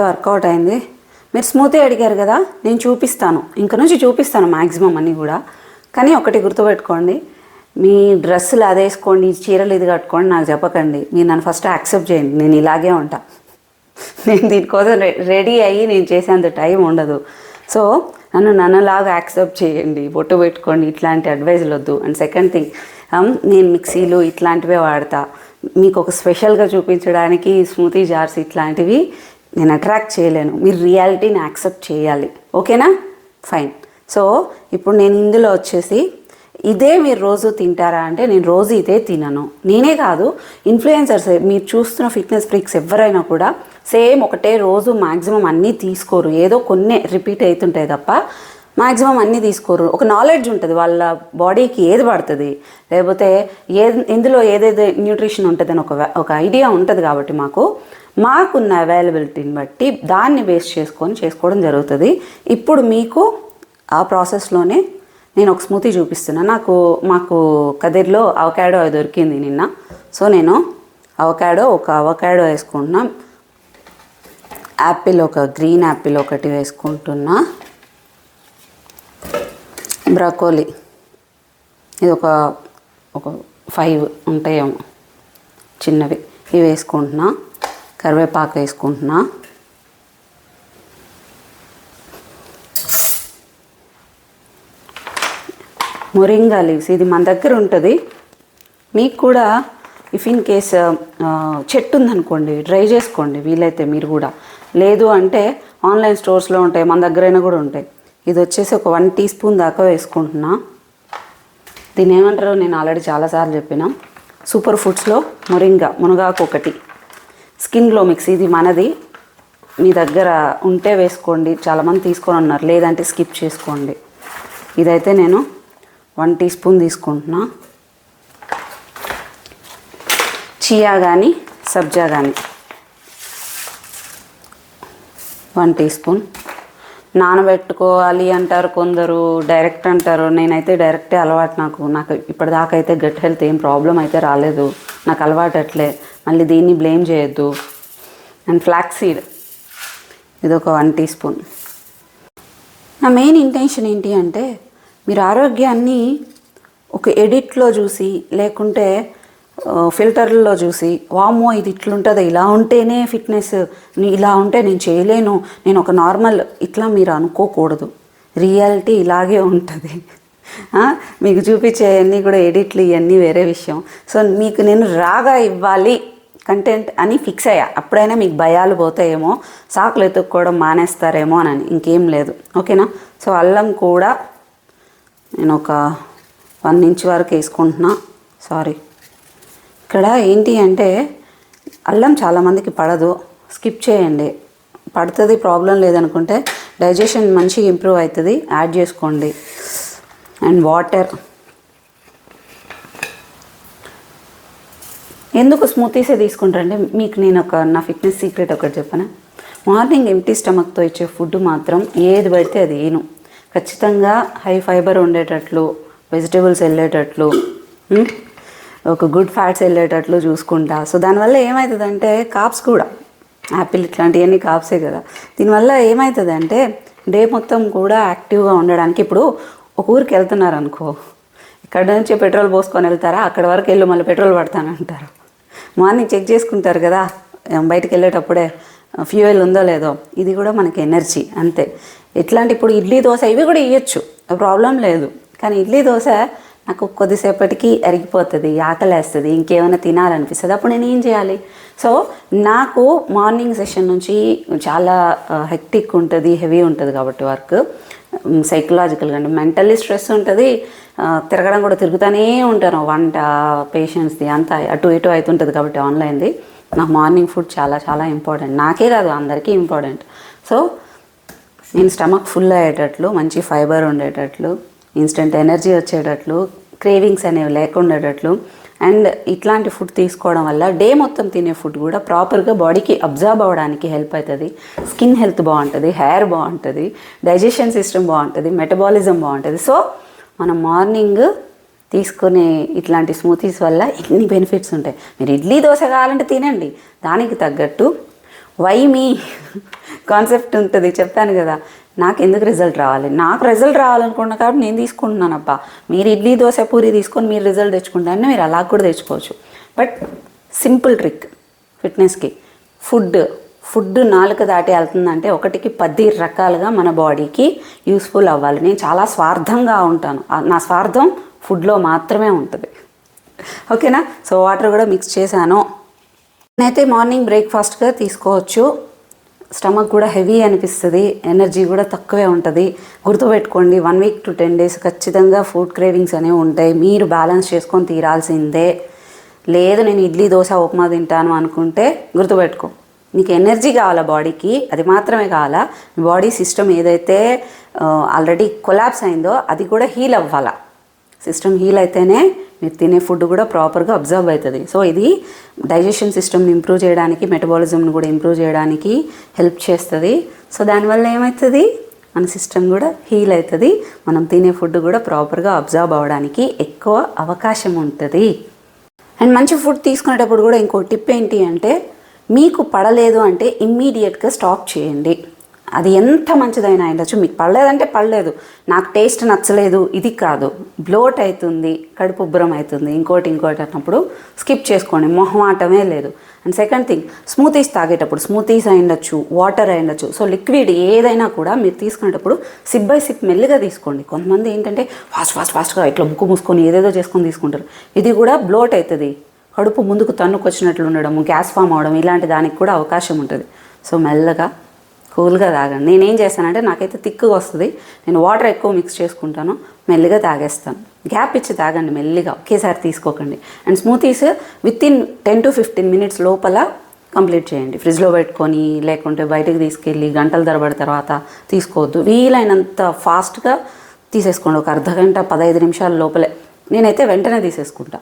Work out అయింది. మీరు smoothie అడిగారు కదా, నేను చూపిస్తాను, ఇంక నుంచి చూపిస్తాను మ్యాక్సిమం అన్నీ కూడా. కానీ ఒకటి గుర్తుపెట్టుకోండి, మీ డ్రెస్సులు అది వేసుకోండి, చీరలు ఇది కట్టుకోండి నాకు చెప్పకండి. మీరు నన్ను ఫస్ట్ యాక్సెప్ట్ చేయండి, నేను ఇలాగే ఉంటా. నేను దీనికోసం రెడీ అయ్యి నేను చేసేంత టైం ఉండదు. సో నన్నులాగా యాక్సెప్ట్ చేయండి, బొట్టు పెట్టుకోండి, ఇట్లాంటి అడ్వైజులు వద్దు. అండ్ సెకండ్ థింగ్, నేను మిక్సీలు ఇట్లాంటివే వాడతా. మీకు ఒక స్పెషల్గా చూపించడానికి స్మూతీ జార్స్ ఇట్లాంటివి నేను అట్రాక్ట్ చేయలేను. మీరు రియాలిటీని యాక్సెప్ట్ చేయాలి. ఓకేనా? ఫైన్. సో ఇప్పుడు నేను ఇందులో వచ్చేసి ఇదే మీరు రోజు తింటారా అంటే నేను రోజు ఇదే తినను. నేనే కాదు, ఇన్ఫ్లుయెన్సర్స్ మీరు చూస్తున్న ఫిట్నెస్ ఫ్రీక్స్ ఎవరైనా కూడా సేమ్ ఒకటే రోజు మ్యాక్సిమం అన్నీ తీసుకోరు. ఏదో కొన్ని రిపీట్ అవుతుంటాయి తప్ప మ్యాక్సిమం అన్నీ తీసుకోరు. ఒక నాలెడ్జ్ ఉంటుంది వాళ్ళ బాడీకి ఏది పడుతుంది, లేకపోతే ఇందులో ఏదేదో న్యూట్రిషన్ ఉంటుంది అని ఒక ఐడియా ఉంటుంది. కాబట్టి మాకున్న అవైలబిలిటీని బట్టి దాన్ని బేస్ చేసుకోవడం జరుగుతుంది. ఇప్పుడు మీకు ఆ ప్రాసెస్లోనే నేను ఒక స్మూతీ చూపిస్తున్నా. మాకు కదిర్లో అవకాడో దొరికింది నిన్న. సో నేను ఒక అవకాడో వేసుకుంటున్నా, యాపిల్ ఒక గ్రీన్ యాపిల్ ఒకటి వేసుకుంటున్నా, బ్రకోలీ ఇది ఒక 5 ఉంటాయేమో చిన్నవి, ఇవి వేసుకుంటున్నా, కరివేపాకు వేసుకుంటున్నా, మొరింగా లీవ్స్ ఇది మన దగ్గర ఉంటుంది. మీకు కూడా ఇఫ్ ఇన్ కేస్ చెట్టు ఉందనుకోండి డ్రై చేసుకోండి వీలైతే మీరు కూడా. లేదు అంటే ఆన్లైన్ స్టోర్స్లో ఉంటాయి, మన దగ్గరైనా కూడా ఉంటాయి. ఇది వచ్చేసి ఒక 1 టీ స్పూన్ దాకా వేసుకుంటున్నా. దీన్ని ఏమంటారో నేను ఆల్రెడీ చాలాసార్లు చెప్పిన. సూపర్ ఫుడ్స్లో మునగాకు ఒకటి, స్కిన్ గ్లో మిక్స్ ఇది మనది. మీ దగ్గర ఉంటే వేసుకోండి, చాలామంది తీసుకొని ఉన్నారు, లేదంటే స్కిప్ చేసుకోండి. ఇదైతే నేను 1 టీ స్పూన్ తీసుకుంటున్నా. చియా కానీ సబ్జా కానీ 1 టీ స్పూన్. నానబెట్టుకోవాలి అంటారు కొందరు, డైరెక్ట్ అంటారు. నేనైతే డైరెక్టే అలవాటు. నాకు ఇప్పటిదాకా అయితే గట్ హెల్త్ ఏం ప్రాబ్లం అయితే రాలేదు. నాకు అలవాటు అట్లే, మళ్ళీ దీన్ని బ్లేమ్ చేయొద్దు. అండ్ ఫ్లాక్స్ సీడ్ ఇది ఒక 1 టీ స్పూన్. నా మెయిన్ ఇంటెన్షన్ ఏంటి అంటే మీరు ఆరోగ్యాన్ని ఒక ఎడిట్లో చూసి, లేకుంటే ఫిల్టర్లలో చూసి, వామ్మో ఇది ఇట్లుంటుంది, ఇలా ఉంటేనే ఫిట్నెస్, ఇలా ఉంటే నేను చేయలేను, నేను ఒక నార్మల్, ఇట్లా మీరు అనుకోకూడదు. రియాలిటీ ఇలాగే ఉంటుంది. మీకు చూపించేవన్నీ కూడా ఎడిట్లు ఇవన్నీ వేరే విషయం. సో మీకు నేను రాగా ఇవ్వాలి కంటెంట్ అని ఫిక్స్ అయ్యా. అప్పుడైనా మీకు భయాలు పోతాయేమో, సాకులు ఎత్తుక్కోవడం మానేస్తారేమో అని. ఇంకేం లేదు. ఓకేనా? సో అల్లం కూడా నేను ఒక 1 ఇంచ్ వరకు వేసుకుంటున్నా. ఇక్కడ ఏంటి అంటే అల్లం చాలామందికి పడదు, స్కిప్ చేయండి. పడుతుంది, ప్రాబ్లం లేదనుకుంటే, డైజెషన్ మంచిగా ఇంప్రూవ్ అవుతుంది, యాడ్ చేసుకోండి. And water. ఎందుకు స్మూతీసే తీసుకుంటారంటే మీకు నేను నా ఫిట్నెస్ సీక్రెట్ ఒకటి చెప్పనా. మార్నింగ్ ఎంప్టీ స్టమక్తో ఇచ్చే ఫుడ్ మాత్రం ఏది పడితే అది ఏను, ఖచ్చితంగా హై ఫైబర్ ఉండేటట్లు, వెజిటేబుల్స్ వెళ్ళేటట్లు, ఒక గుడ్ ఫ్యాట్స్ వెళ్ళేటట్లు చూసుకుంటా. సో దానివల్ల ఏమవుతుందంటే కాప్స్ కూడా, యాపిల్ ఇట్లాంటివన్నీ కాప్సే కదా. దీనివల్ల ఏమవుతుందంటే డే మొత్తం కూడా యాక్టివ్గా ఉండడానికి. ఇప్పుడు ఒక ఊరికి వెళ్తున్నారు అనుకో, ఇక్కడ నుంచి పెట్రోల్ పోసుకొని వెళ్తారా, అక్కడ వరకు వెళ్ళి మళ్ళీ పెట్రోల్ పడతానంటారు. మార్నింగ్ చెక్ చేసుకుంటారు కదా బయటికి వెళ్ళేటప్పుడే ఫ్యూయల్ ఉందో లేదో. ఇది కూడా మనకి ఎనర్జీ అంతే. ఎట్లాంటి ఇప్పుడు ఇడ్లీ దోశ ఇవి కూడా ఇవ్వచ్చు, ప్రాబ్లం లేదు. కానీ ఇడ్లీ దోశ నాకు కొద్దిసేపటికి అరిగిపోతుంది, ఆకలేస్తుంది, ఇంకేమైనా తినాలనిపిస్తుంది. అప్పుడు నేను ఏం చేయాలి? సో నాకు మార్నింగ్ సెషన్ నుంచి చాలా హెక్టిక్ ఉంటుంది, హెవీ ఉంటుంది కాబట్టి వర్క్, సైకలాజికల్గా అంటే మెంటల్లీ స్ట్రెస్ ఉంటుంది. తిరగడం కూడా తిరుగుతూనే ఉంటాను, వంట, పేషెంట్స్ది అంతా అటు ఇటు అవుతుంటుంది. కాబట్టి ఆన్లైన్ది నాకు మార్నింగ్ ఫుడ్ చాలా చాలా ఇంపార్టెంట్. నాకే కాదు అందరికీ ఇంపార్టెంట్. సో నేను స్టమక్ ఫుల్ అయ్యేటట్లు, మంచి ఫైబర్ ఉండేటట్లు, ఇన్స్టెంట్ ఎనర్జీ వచ్చేటట్లు, క్రేవింగ్స్ అనేవి లేకుండేటట్లు, అండ్ ఇట్లాంటి ఫుడ్ తీసుకోవడం వల్ల డే మొత్తం తినే ఫుడ్ కూడా ప్రాపర్గా బాడీకి అబ్జర్వ్ అవ్వడానికి హెల్ప్ అవుతుంది. స్కిన్ హెల్త్ బాగుంటుంది, హెయిర్ బాగుంటుంది, డైజెషన్ సిస్టమ్ బాగుంటుంది, మెటబాలిజం బాగుంటుంది. సో మనం మార్నింగ్ తీసుకునే ఇట్లాంటి స్మూతీస్ వల్ల ఇన్ని బెనిఫిట్స్ ఉంటాయి. మీరు ఇడ్లీ దోశ కావాలంటే తినండి, దానికి తగ్గట్టు వై మీ కాన్సెప్ట్ ఉంటుంది. చెప్పాను కదా, నాకు ఎందుకు రిజల్ట్ రావాలి, నాకు రిజల్ట్ రావాలనుకున్నా కాబట్టి నేను తీసుకుంటున్నాను అబ్బా. మీరు ఇడ్లీ దోశ పూరి తీసుకొని మీరు రిజల్ట్ తెచ్చుకుంటారని మీరు అలా కూడా తెచ్చుకోవచ్చు. బట్ సింపుల్ ట్రిక్ ఫిట్నెస్కి, ఫుడ్ నాలుక దాటి వెళ్తుందంటే 1కి 10 రకాలుగా మన బాడీకి యూస్ఫుల్ అవ్వాలి. నేను చాలా స్వార్థంగా ఉంటాను, నా స్వార్థం ఫుడ్లో మాత్రమే ఉంటుంది. ఓకేనా? సో వాటర్ కూడా మిక్స్ చేశాను. నేనైతే మార్నింగ్ బ్రేక్ఫాస్ట్గా తీసుకోవచ్చు. స్టమక్ కూడా హెవీ అనిపిస్తుంది, ఎనర్జీ కూడా తక్కువే ఉంటుంది. గుర్తుపెట్టుకోండి, 1 వీక్ to 10 days ఖచ్చితంగా ఫుడ్ క్రేవింగ్స్ అనేవి ఉంటాయి. మీరు బ్యాలెన్స్ చేసుకొని తీరాల్సిందే. లేదు నేను ఇడ్లీ దోశ ఉప్మా తింటాను అనుకుంటే గుర్తుపెట్టుకో, నీకు ఎనర్జీ కావాలా బాడీకి, అది మాత్రమే కావాలా. మీ బాడీ సిస్టమ్ ఏదైతే ఆల్రెడీ కొలాప్స్ అయిందో అది కూడా హీల్ అవ్వాలా. సిస్టమ్ హీల్ అయితేనే మీరు తినే ఫుడ్ కూడా ప్రాపర్గా అబ్జర్వ్ అవుతుంది. సో ఇది డైజెషన్ సిస్టమ్ని ఇంప్రూవ్ చేయడానికి, మెటబాలిజంని కూడా ఇంప్రూవ్ చేయడానికి హెల్ప్ చేస్తుంది. సో దానివల్ల ఏమవుతుంది, మన సిస్టమ్ కూడా హీల్ అవుతుంది, మనం తినే ఫుడ్ కూడా ప్రాపర్గా అబ్జర్వ్ అవ్వడానికి ఎక్కువ అవకాశం ఉంటుంది. అండ్ మంచి ఫుడ్ తీసుకునేటప్పుడు కూడా ఇంకో టిప్ ఏంటి అంటే, మీకు పడలేదు అంటే ఇమ్మీడియట్గా స్టాప్ చేయండి. అది ఎంత మంచిదైనా ఉండొచ్చు, మీకు పడలేదంటే పడలేదు, నాకు టేస్ట్ నచ్చలేదు ఇది కాదు, బ్లోట్ అవుతుంది, కడుపు ఉబ్బరం అవుతుంది, ఇంకోటి అన్నప్పుడు స్కిప్ చేసుకోండి, మొహమాటమే లేదు. అండ్ సెకండ్ థింగ్, స్మూతీస్ తాగేటప్పుడు, స్మూతీస్ అయ్యుండొచ్చు, వాటర్ అయ్యుండొచ్చు, సో లిక్విడ్ ఏదైనా కూడా మీరు తీసుకునేటప్పుడు సిప్ బై సిప్ మెల్లిగా తీసుకోండి. కొంతమంది ఏంటంటే ఫాస్ట్గా ఇట్లా ముక్కు మూసుకొని ఏదేదో చేసుకొని తీసుకుంటారు, ఇది కూడా బ్లోట్ అవుతుంది, కడుపు ముందుకు తన్నుకొచ్చినట్లు ఉండడము, గ్యాస్ ఫామ్ అవడం, ఇలాంటి దానికి కూడా అవకాశం ఉంటుంది. సో మెల్లగా కూల్గా తాగండి. నేనేం చేస్తానంటే, నాకైతే థిక్గా వస్తుంది, నేను వాటర్ ఎక్కువ మిక్స్ చేసుకుంటాను, మెల్లిగా తాగేస్తాను. గ్యాప్ ఇచ్చి తాగండి మెల్లిగా, ఒకేసారి తీసుకోకండి. And smoothies within 10 to 15 minutes లోపల కంప్లీట్ చేయండి. ఫ్రిడ్జ్లో పెట్టుకొని లేకుంటే బయటకు తీసుకెళ్ళి గంటల తరబడి తర్వాత తీసుకోవద్దు. వీలైనంత ఫాస్ట్గా తీసేసుకోండి, ఒక అర్ధగంట 15 నిమిషాల లోపలే. నేనైతే వెంటనే తీసేసుకుంటా.